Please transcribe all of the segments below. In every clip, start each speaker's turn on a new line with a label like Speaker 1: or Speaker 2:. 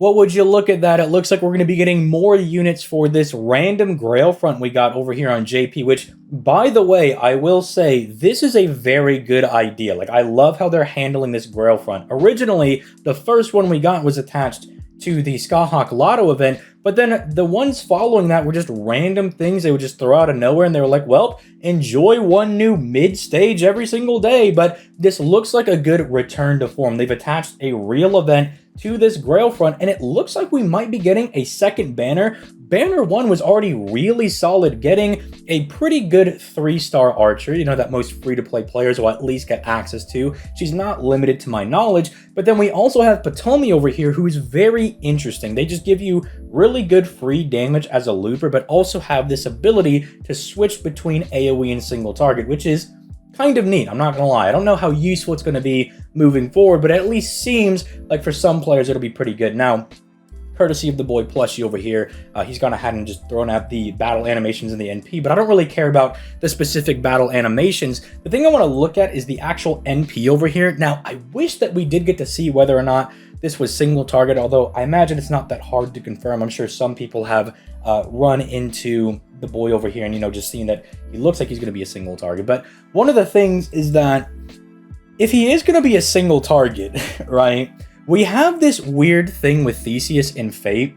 Speaker 1: What would you look at that? It looks like we're going to be getting more units for this random Grail front we got over here on JP, which, by the way, I will say, this is a very good idea. Like, I love how they're handling this Grail front. Originally, the first one we got was attached to the Skahawk Lotto event, but then the ones following that were just random things they would just throw out of nowhere, and they were like, well, enjoy one new mid-stage every single day. But this looks like a good return to form. They've attached a real event to this Grail front, and it looks like we might be getting a second banner. Banner 1 was already really solid, getting a pretty good 3-star archer, you know, that most free-to-play players will at least get access to. She's not limited to my knowledge, but then we also have Potomi over here, who is very interesting. They just give you really good free damage as a looper, but also have this ability to switch between AoE and single target, which is kind of neat. I'm not gonna lie. I don't know how useful it's gonna be moving forward, but it at least seems like for some players it'll be pretty good. Now, courtesy of the boy Plushie over here, he's gone ahead and just thrown out the battle animations in the NP, but I don't really care about the specific battle animations. The thing I want to look at is the actual NP over here. Now, I wish that we did get to see whether or not this was single target, although I imagine it's not that hard to confirm. I'm sure some people have run into the boy over here and, you know, just seeing that he looks like he's going to be a single target. But one of the things is that if he is going to be a single target, right, we have this weird thing with Theseus in Fate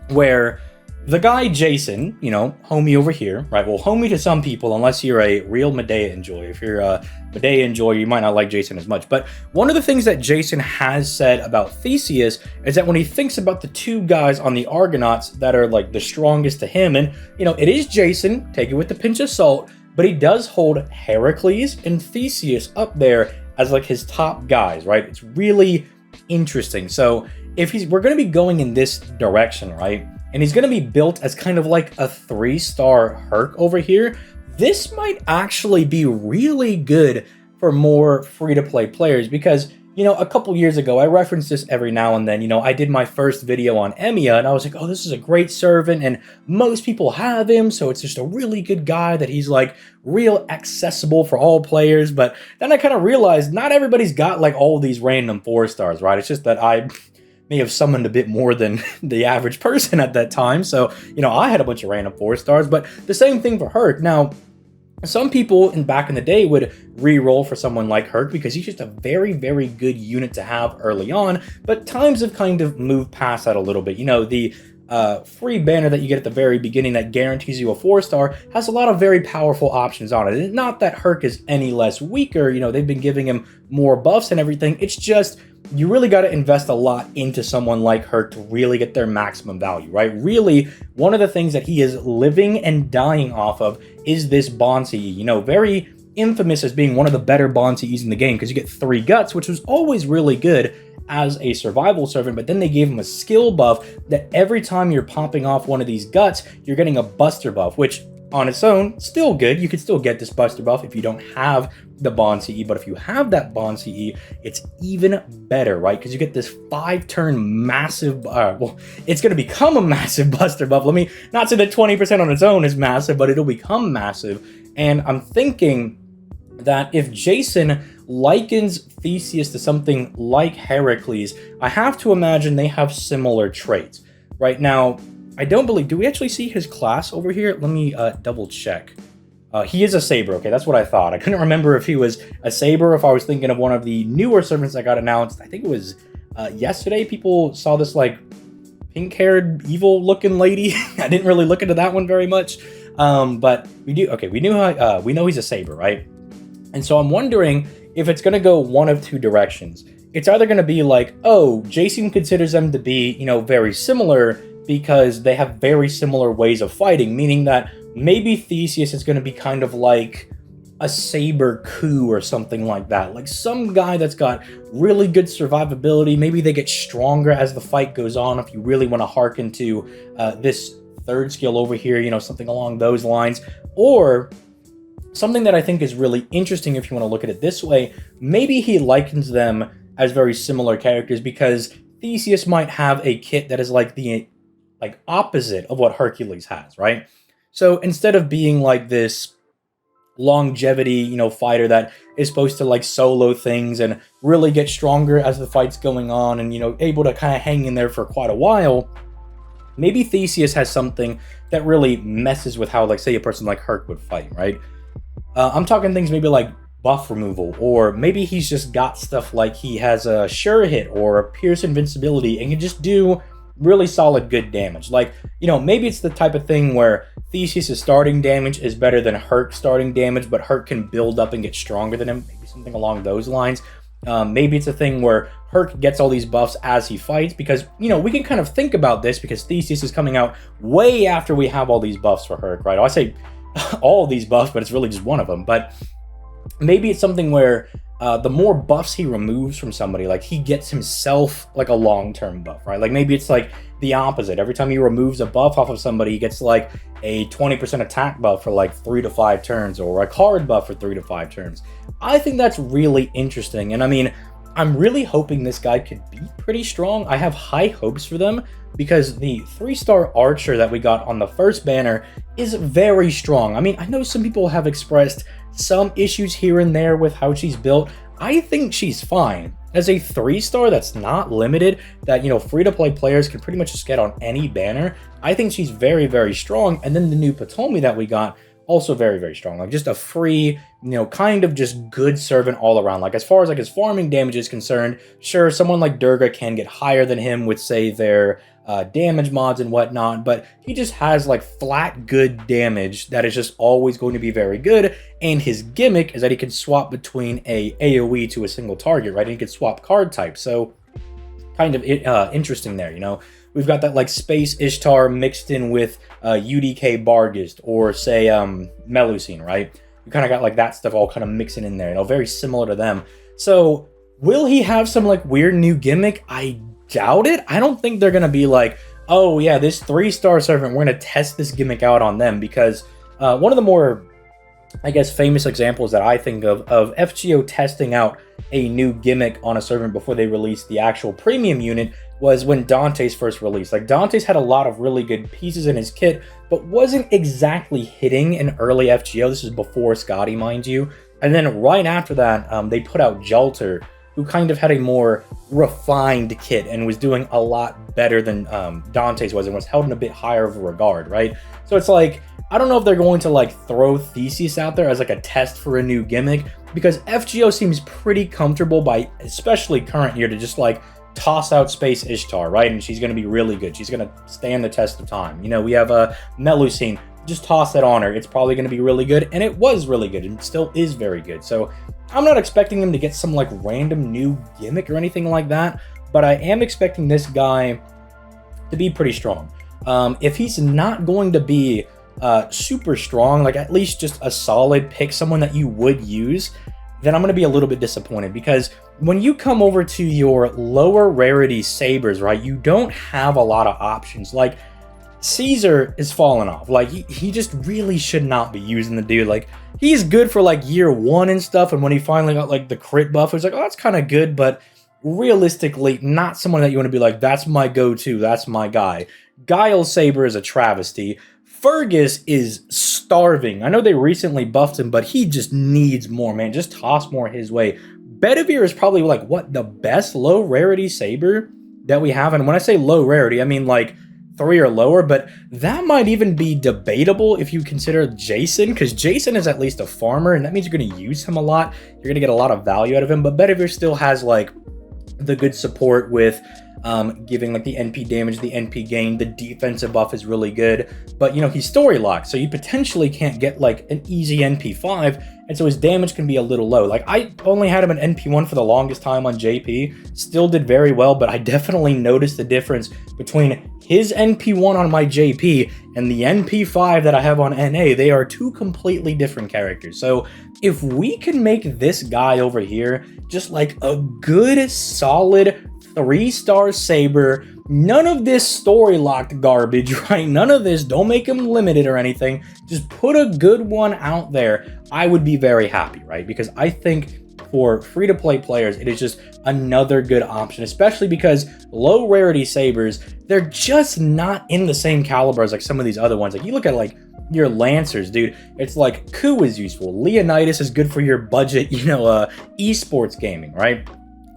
Speaker 1: where the guy Jason, you know, homie over here, right? Well, homie to some people, unless you're a real Medea enjoyer. If you're a Medea enjoyer, you might not like Jason as much. But one of the things that Jason has said about Theseus is that when he thinks about the two guys on the Argonauts that are like the strongest to him, and, you know, it is Jason, take it with a pinch of salt, but he does hold Heracles and Theseus up there as like his top guys, right? It's really interesting. So if we're going to be going in this direction, right, and he's going to be built as kind of like a 3-star Herc over here, this might actually be really good for more free-to-play players because, you know, a couple years ago, I reference this every now and then, you know, I did my first video on Emiya, and I was like, oh, this is a great servant, and most people have him, so it's just a really good guy that he's, like, real accessible for all players. But then I kind of realized not everybody's got, like, all these random 4-stars, right? It's just that I may have summoned a bit more than the average person at that time, so, you know, I had a bunch of random 4-stars, but the same thing for Herc. Now, some people back in the day would re-roll for someone like Herc because he's just a very, very good unit to have early on, but times have kind of moved past that a little bit. You know, the free banner that you get at the very beginning that guarantees you a 4-star has a lot of very powerful options on it. And not that Herc is any less weaker, you know, they've been giving him more buffs and everything. It's just, you really got to invest a lot into someone like Herc to really get their maximum value, right? Really, one of the things that he is living and dying off of is this Bond CE. You know, very infamous as being one of the better Bond CEs in the game because you get 3 guts, which was always really good as a survival servant, but then they gave him a skill buff that every time you're popping off one of these guts, you're getting a buster buff, which on its own, still good. You could still get this buster buff if you don't have the Bond CE, but if you have that Bond CE, it's even better, right? Because you get this 5-turn massive, well, it's going to become a massive buster buff. Let me not say that 20% on its own is massive, but it'll become massive. And I'm thinking that if Jason likens Theseus to something like Heracles, I have to imagine they have similar traits. Right now, I don't believe, do we actually see his class over here? Let me double check. He is a Saber, okay, that's what I thought. I couldn't remember if he was a Saber, if I was thinking of one of the newer servants that got announced. I think it was yesterday. People saw this like pink-haired, evil-looking lady. I didn't really look into that one very much, but we do. Okay, we know he's a Saber, right? And so I'm wondering if it's going to go one of two directions. It's either going to be like, oh, Jason considers them to be, you know, very similar because they have very similar ways of fighting, meaning that maybe Theseus is going to be kind of like a Saber coup or something like that. Like some guy that's got really good survivability. Maybe they get stronger as the fight goes on if you really want to hearken to this third skill over here, you know, something along those lines. Or something that I think is really interesting if you want to look at it this way, maybe he likens them as very similar characters because Theseus might have a kit that is like the opposite of what Hercules has, right? So instead of being like this longevity, you know, fighter that is supposed to like solo things and really get stronger as the fight's going on and, you know, able to kind of hang in there for quite a while. Maybe Theseus has something that really messes with how, like, say a person like Herc would fight, right? I'm talking things maybe like buff removal, or maybe he's just got stuff like he has a sure hit or a pierce invincibility and can just do really solid good damage. Like, you know, maybe it's the type of thing where Theseus' starting damage is better than Herc's starting damage, but Herc can build up and get stronger than him. Maybe something along those lines. Maybe it's a thing where Herc gets all these buffs as he fights, because, you know, we can kind of think about this because Theseus is coming out way after we have all these buffs for Herc, right? I say all of these buffs, but it's really just one of them. But maybe it's something where the more buffs he removes from somebody, like he gets himself like a long-term buff, right? Like maybe it's like the opposite. Every time he removes a buff off of somebody, he gets like a 20% attack buff for like 3 to 5 turns, or a card buff for 3 to 5 turns. I think that's really interesting. And I mean, I'm really hoping this guy could be pretty strong. I have high hopes for them because the 3-star archer that we got on the first banner is very strong. I mean, I know some people have expressed some issues here and there with how she's built. I think she's fine. As a 3-star that's not limited, that, you know, free-to-play players can pretty much just get on any banner, I think she's very, very strong. And then the new Ptolemy that we got, also very, very strong. Like just a free, you know, kind of just good servant all around. Like as far as like his farming damage is concerned, sure, someone like Durga can get higher than him with, say, their damage mods and whatnot, but he just has like flat good damage that is just always going to be very good. And his gimmick is that he can swap between a AoE to a single target, right? And he can swap card types. So kind of interesting there, you know. We've got that like Space Ishtar mixed in with UDK Barghest, or say Melusine, right? You kind of got like that stuff all kind of mixing in there, you know, very similar to them. So will he have some like weird new gimmick? I doubt it. I don't think they're going to be like, oh yeah, this 3-star servant, we're going to test this gimmick out on them, because one of the more, I guess, famous examples that I think of FGO testing out a new gimmick on a servant before they released the actual premium unit was when Dante's first released. Like, Dante's had a lot of really good pieces in his kit, but wasn't exactly hitting in early FGO. This is before Scotty, mind you. And then right after that, they put out Jalter, who kind of had a more refined kit and was doing a lot better than Dante's was, and was held in a bit higher of a regard, right? So it's like, I don't know if they're going to like throw Theseus out there as like a test for a new gimmick, because FGO seems pretty comfortable by, especially current year, to just like toss out Space Ishtar, right? And she's going to be really good. She's going to stand the test of time. You know, we have a Melusine. Just toss it on her. It's probably going to be really good, and it was really good, and still is very good. So I'm not expecting him to get some like random new gimmick or anything like that, but I am expecting this guy to be pretty strong. If he's not going to be super strong, like at least just a solid pick, someone that you would use, then I'm going to be a little bit disappointed, because when you come over to your lower rarity Sabers, right, you don't have a lot of options. Like, Caesar is falling off. Like, he just really should not be using the dude. Like, he's good for like year 1 and stuff, and when he finally got like the crit buff, it's like, oh, that's kind of good, but realistically, not someone that you want to be like, that's my go-to, that's my guy. Guile Saber is a travesty. Fergus is starving. I know they recently buffed him, but he just needs more, man. Just toss more his way. Bedivere is probably like, what, the best low rarity Saber that we have? And when I say low rarity, I mean like 3 or lower, but that might even be debatable if you consider Jason, because Jason is at least a farmer, and that means you're going to use him a lot. You're going to get a lot of value out of him, but Bedivere still has like the good support with giving like the NP damage, the NP gain. The defensive buff is really good, but you know, he's story locked, so you potentially can't get like an easy NP5, and so his damage can be a little low. Like, I only had him an NP1 for the longest time on JP, still did very well, but I definitely noticed the difference between his NP1 on my JP and the NP5 that I have on NA. They are two completely different characters. So if we can make this guy over here just like a good solid 3-star Saber, none of this story locked garbage, right? None of this, don't make him limited or anything, just put a good one out there, I would be very happy, right? Because I think for free-to-play players, it is just another good option, especially because low rarity Sabers, they're just not in the same caliber as like some of these other ones. Like, you look at like your Lancers, dude. It's like Ku is useful. Leonidas is good for your budget, esports gaming, right?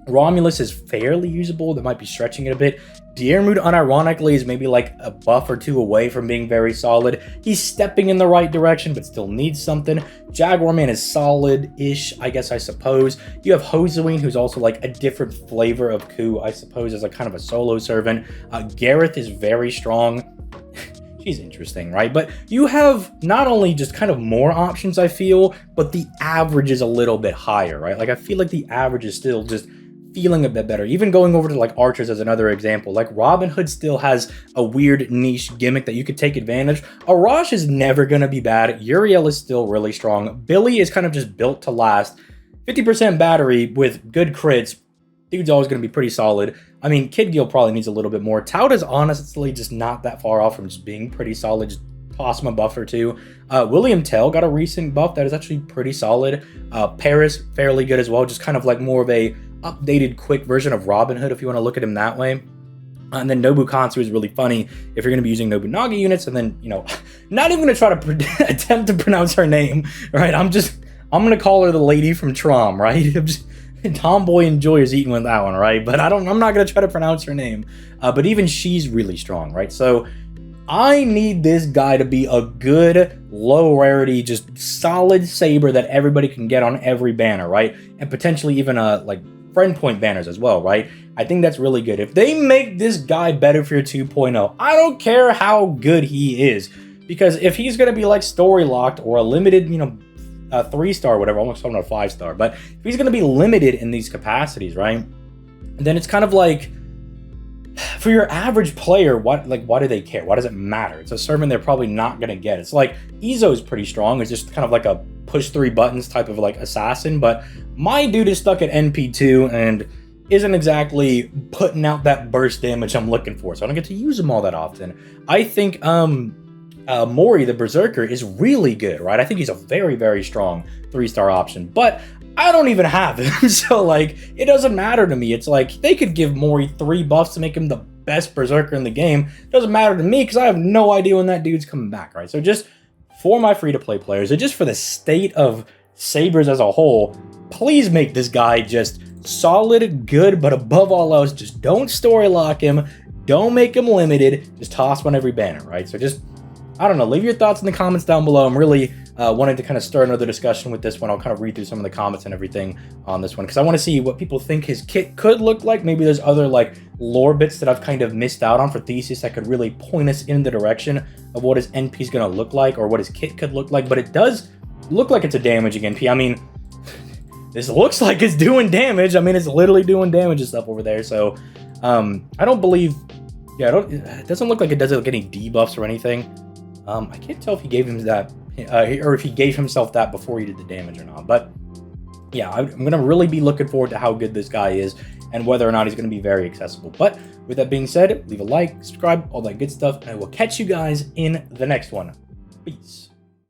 Speaker 1: Romulus is fairly usable. That might be stretching it a bit. Diarmuid, unironically, is maybe like a buff or two away from being very solid. He's stepping in the right direction, but still needs something. Jaguar Man is solid-ish, I suppose. You have Hosuine, who's also like a different flavor of Ku, I suppose, as like kind of a solo servant. Gareth is very strong. She's interesting, right? But you have not only just kind of more options, I feel, but the average is a little bit higher, right? Like, I feel like the average is still just feeling a bit better. Even going over to like archers as another example, like Robin Hood still has a weird niche gimmick that you could take advantage. Arash is never going to be bad. Uriel is still really strong. Billy is kind of just built to last. 50% battery with good crits. Dude's always going to be pretty solid. I mean, Kid Gil probably needs a little bit more. Tout is honestly just not that far off from just being pretty solid. Just toss him a buff or two. William Tell got a recent buff that is actually pretty solid. Paris, fairly good as well. Just kind of like more of a updated quick version of Robin Hood if you want to look at him that way. And then Nobu Kansu is really funny if you're going to be using Nobunaga units, and then, not even going to try to attempt to pronounce her name, right? I'm going to call her the lady from Trom, right? Tomboy enjoys eating with that one, right? But I'm not going to try to pronounce her name. But even she's really strong, right? So I need this guy to be a good, low rarity, just solid Saber that everybody can get on every banner, right? And potentially even like friend point banners as well, right? I think that's really good. If they make this guy better for your 2.0, I don't care how good he is, because if he's going to be like story locked or a limited, a 3-star, whatever, almost talking about a 5-star, but if he's going to be limited in these capacities, right? Then it's kind of like, for your average player, why do they care? Why does it matter? It's a servant they're probably not going to get. It's like Izo's pretty strong. It's just kind of like a push 3 buttons type of like assassin, but my dude is stuck at NP2 and isn't exactly putting out that burst damage I'm looking for, so I don't get to use him all that often. I think Mori, the Berserker, is really good, right? I think he's a very, very strong 3-star option, but I don't even have him, so like, it doesn't matter to me. It's like, they could give Mori 3 buffs to make him the best Berserker in the game. It doesn't matter to me, because I have no idea when that dude's coming back, right? So just for my free-to-play players, and just for the state of Sabers as a whole, please make this guy just solid, good, but above all else, just don't story lock him, don't make him limited, just toss one every banner, right? So just, I don't know, leave your thoughts in the comments down below. I'm really wanting to kind of start another discussion with this one. I'll kind of read through some of the comments and everything on this one, because I want to see what people think his kit could look like. Maybe there's other like lore bits that I've kind of missed out on for Theseus that could really point us in the direction of what his NP is going to look like, or what his kit could look like. But it does look like it's a damaging NP. I mean, this looks like it's doing damage. I mean, it's literally doing damage and stuff over there. So I don't believe, it doesn't look like it does any debuffs or anything. I can't tell if he gave him that, or if he gave himself that before he did the damage or not. But yeah, I'm going to really be looking forward to how good this guy is and whether or not he's going to be very accessible. But with that being said, leave a like, subscribe, all that good stuff, and I will catch you guys in the next one. Peace.